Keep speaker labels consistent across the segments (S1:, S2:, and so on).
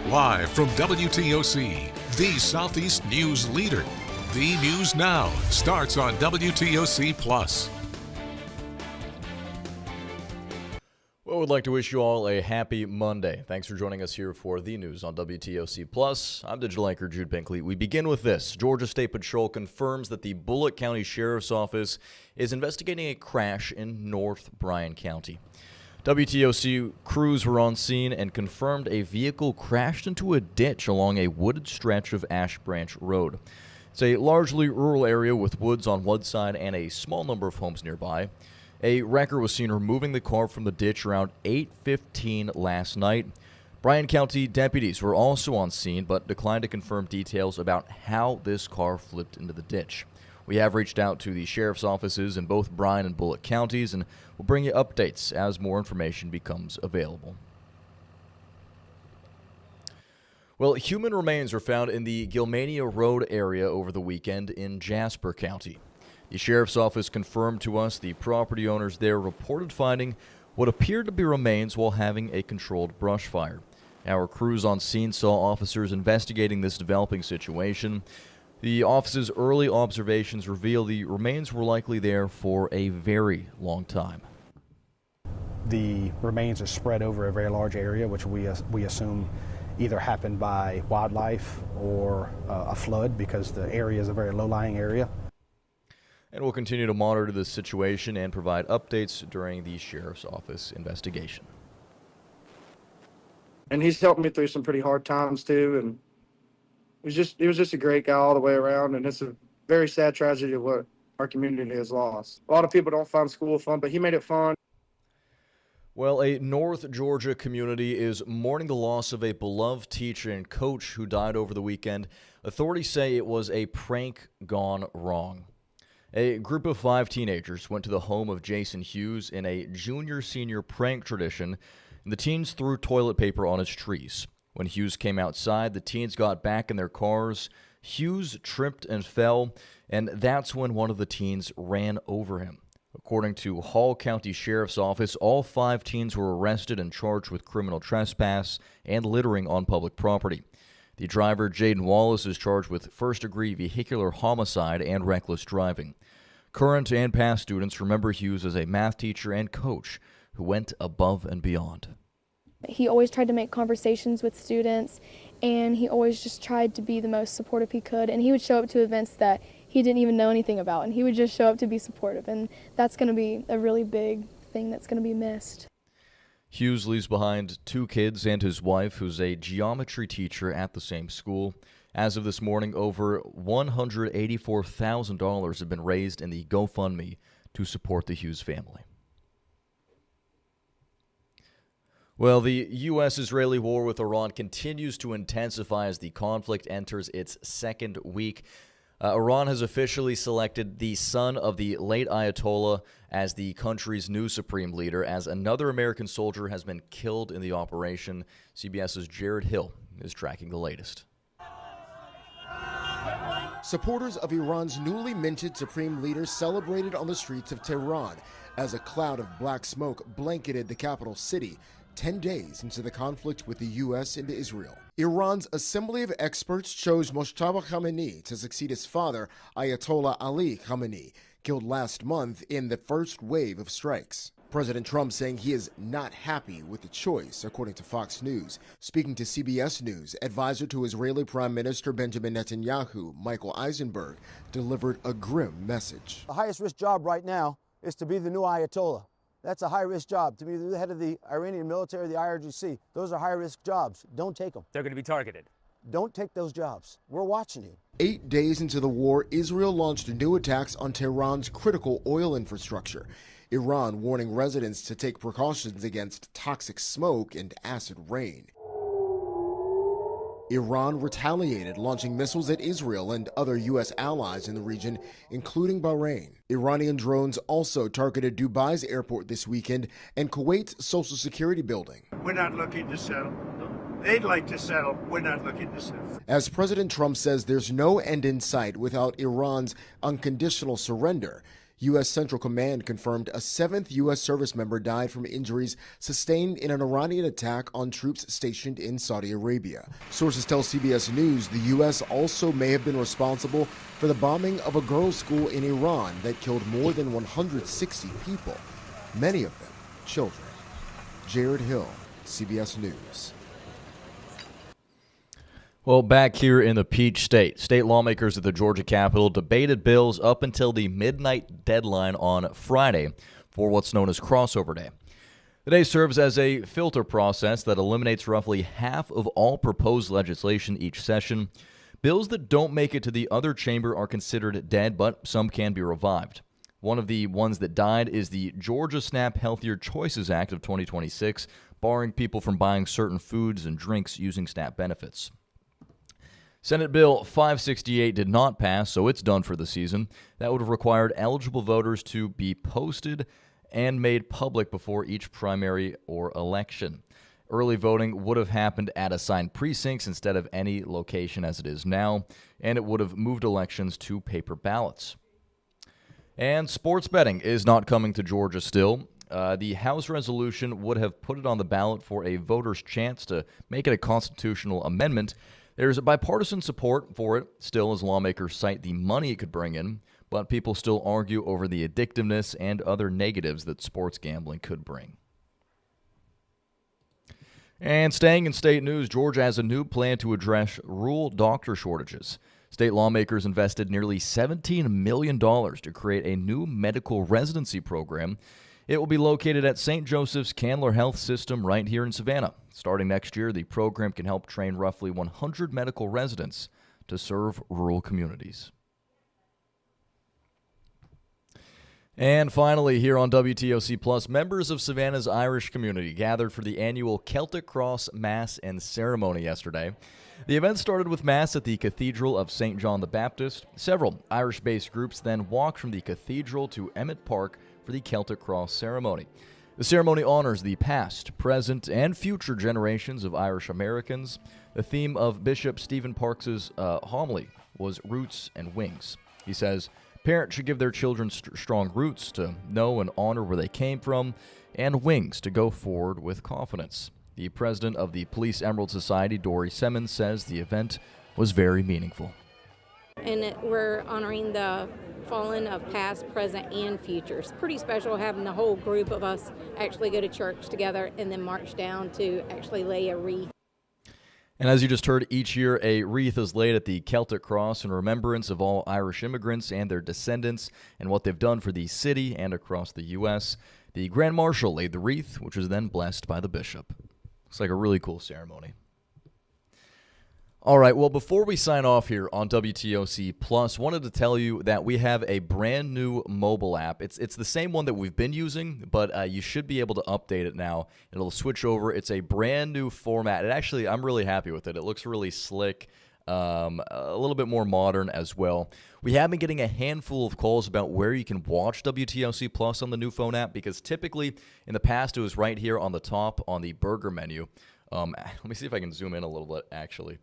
S1: Live from WTOC, the Southeast news leader. The News Now starts on WTOC Plus.
S2: Well, we'd like to wish you all a happy Monday. Thanks for joining us here for the news on WTOC Plus. I'm digital anchor Jude Binkley. We begin with this. Georgia State Patrol confirms that the Bullitt County Sheriff's Office is investigating a crash in North Bryan County. WTOC crews were on scene and confirmed a vehicle crashed into a ditch along a wooded stretch of Ash Branch Road. It's a largely rural area with woods on one side and a small number of homes nearby. A wrecker was seen removing the car from the ditch around 8:15 last night. Bryan County deputies were also on scene but declined to confirm details about how this car flipped into the ditch. We have reached out to the sheriff's offices in both Bryan and Bullitt counties, and we'll bring you updates as more information becomes available. Well, human remains were found in the Gilmania Road area over the weekend in Jasper County. The sheriff's office confirmed to us the property owners there reported finding what appeared to be remains while having a controlled brush fire. Our crews on scene saw officers investigating this developing situation. The office's early observations reveal the remains were likely there for a very long time.
S3: The remains are spread over a very large area, which we assume either happened by wildlife or a flood, because the area is a very low-lying area.
S2: And we'll continue to monitor this situation and provide updates during the sheriff's office investigation.
S4: And he's helped me through some pretty hard times too, and he was just a great guy all the way around, and it's a very sad tragedy of what our community has lost. A lot of people don't find school fun, but he made it fun.
S2: Well, a North Georgia community is mourning the loss of a beloved teacher and coach who died over the weekend. Authorities say it was a prank gone wrong. A group of 5 teenagers went to the home of Jason Hughes in a junior-senior prank tradition, and the teens threw toilet paper on his trees. When Hughes came outside, the teens got back in their cars. Hughes tripped and fell, and that's when one of the teens ran over him. According to Hall County Sheriff's Office, all 5 teens were arrested and charged with criminal trespass and littering on public property. The driver, Jaden Wallace, is charged with first-degree vehicular homicide and reckless driving. Current and past students remember Hughes as a math teacher and coach who went above and beyond.
S5: He always tried to make conversations with students, and he always just tried to be the most supportive he could, and he would show up to events that he didn't even know anything about, and he would just show up to be supportive, and that's going to be a really big thing that's going to be missed.
S2: Hughes leaves behind 2 kids and his wife, who's a geometry teacher at the same school. As of this morning, over $184,000 have been raised in the GoFundMe to support the Hughes family. Well, the U.S.-Israeli war with Iran continues to intensify as the conflict enters its second week. Iran has officially selected the son of the late Ayatollah as the country's new supreme leader, as another American soldier has been killed in the operation. CBS's Jared Hill is tracking the latest.
S6: Supporters of Iran's newly minted supreme leader celebrated on the streets of Tehran as a cloud of black smoke blanketed the capital city 10 days into the conflict with the U.S. and Israel. Iran's Assembly of Experts chose Mojtaba Khamenei to succeed his father, Ayatollah Ali Khamenei, killed last month in the first wave of strikes. President Trump saying he is not happy with the choice, according to Fox News. Speaking to CBS News, advisor to Israeli Prime Minister Benjamin Netanyahu, Michael Eisenberg, delivered a grim message.
S7: The highest risk job right now is to be the new Ayatollah. That's a high-risk job. To be the head of the Iranian military, the IRGC, those are high-risk jobs. Don't take them.
S8: They're going to be targeted.
S7: Don't take those jobs. We're watching you.
S6: 8 days into the war, Israel launched new attacks on Tehran's critical oil infrastructure. Iran warning residents to take precautions against toxic smoke and acid rain. Iran retaliated, launching missiles at Israel and other U.S. allies in the region, including Bahrain. Iranian drones also targeted Dubai's airport this weekend and Kuwait's Social Security building.
S9: We're not looking to settle. They'd like to settle. We're not looking to settle.
S6: As President Trump says there's no end in sight without Iran's unconditional surrender, U.S. Central Command confirmed a 7th U.S. service member died from injuries sustained in an Iranian attack on troops stationed in Saudi Arabia. Sources tell CBS News the U.S. also may have been responsible for the bombing of a girls' school in Iran that killed more than 160 people, many of them children. Jared Hill, CBS News.
S2: Well, back here in the Peach State, state lawmakers at the Georgia Capitol debated bills up until the midnight deadline on Friday for what's known as crossover day. The day serves as a filter process that eliminates roughly half of all proposed legislation each session. Bills that don't make it to the other chamber are considered dead, but some can be revived. One of the ones that died is the Georgia SNAP Healthier Choices Act of 2026, barring people from buying certain foods and drinks using SNAP benefits. Senate Bill 568 did not pass, so it's done for the season. That would have required eligible voters to be posted and made public before each primary or election. Early voting would have happened at assigned precincts instead of any location as it is now, and it would have moved elections to paper ballots. And sports betting is not coming to Georgia still. The House resolution would have put it on the ballot for a voter's chance to make it a constitutional amendment. There's bipartisan support for it still as lawmakers cite the money it could bring in, but people still argue over the addictiveness and other negatives that sports gambling could bring. And staying in state news, Georgia has a new plan to address rural doctor shortages. State lawmakers invested nearly $17 million to create a new medical residency program. It will be located at St. Joseph's Candler Health System right here in Savannah. Starting next year, the program can help train roughly 100 medical residents to serve rural communities. And finally, here on WTOC Plus, members of Savannah's Irish community gathered for the annual Celtic Cross Mass and Ceremony yesterday. The event started with Mass at the Cathedral of St. John the Baptist. Several Irish-based groups then walked from the cathedral to Emmett Park for the Celtic Cross ceremony. The ceremony honors the past, present, and future generations of Irish Americans. The theme of Bishop Stephen Parks' homily was Roots and Wings. He says, parents should give their children strong roots to know and honor where they came from, and wings to go forward with confidence. The president of the Police Emerald Society, Dory Simmons, says the event was very meaningful.
S8: And we're honoring the fallen of past, present, and future. It's pretty special having the whole group of us actually go to church together and then march down to actually lay a wreath.
S2: And as you just heard, each year a wreath is laid at the Celtic Cross in remembrance of all Irish immigrants and their descendants and what they've done for the city and across the U.S. The Grand Marshal laid the wreath, which was then blessed by the bishop. Looks like a really cool ceremony. All right, well, before we sign off here on WTOC Plus, wanted to tell you that we have a brand new mobile app. It's the same one that we've been using, but you should be able to update it now. It'll switch over. It's a brand new format. I'm really happy with it. It looks really slick, a little bit more modern as well. We have been getting a handful of calls about where you can watch WTOC Plus on the new phone app, because typically in the past it was right here on the top on the burger menu. Let me see if I can zoom in a little bit, actually.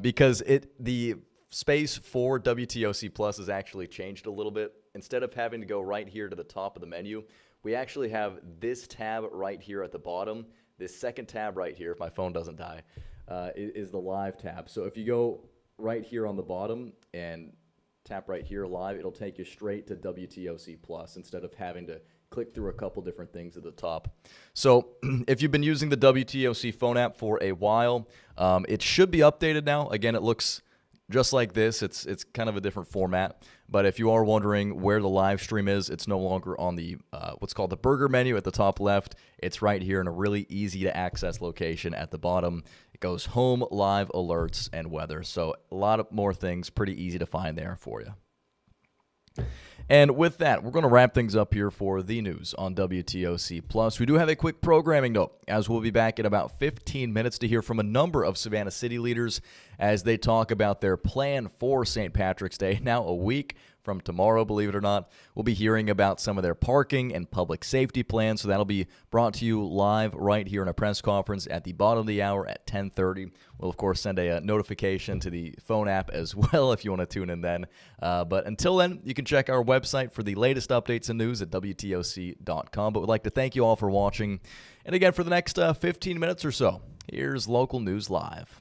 S2: Because the space for WTOC Plus has actually changed a little bit. Instead of having to go right here to the top of the menu, we actually have this tab right here at the bottom. This second tab right here, if my phone doesn't die, is the live tab. So if you go right here on the bottom and tap right here live, it'll take you straight to WTOC Plus instead of having to click through a couple different things at the top. So if you've been using the WTOC phone app for a while, it should be updated now. Again, it looks just like this. It's kind of a different format. But if you are wondering where the live stream is, it's no longer on the what's called the burger menu at the top left. It's right here in a really easy to access location at the bottom. It goes home, live, alerts, and weather. So a lot of more things, pretty easy to find there for you. And with that, we're going to wrap things up here for the news on WTOC Plus. We do have a quick programming note, as we'll be back in about 15 minutes to hear from a number of Savannah City leaders as they talk about their plan for St. Patrick's Day, now a week from tomorrow, believe it or not. We'll be hearing about some of their parking and public safety plans, so that'll be brought to you live right here in a press conference at the bottom of the hour at 10:30. We'll, of course, send a notification to the phone app as well if you want to tune in then. But until then, you can check our website for the latest updates and news at WTOC.com. But we'd like to thank you all for watching. And again, for the next 15 minutes or so, here's Local News Live.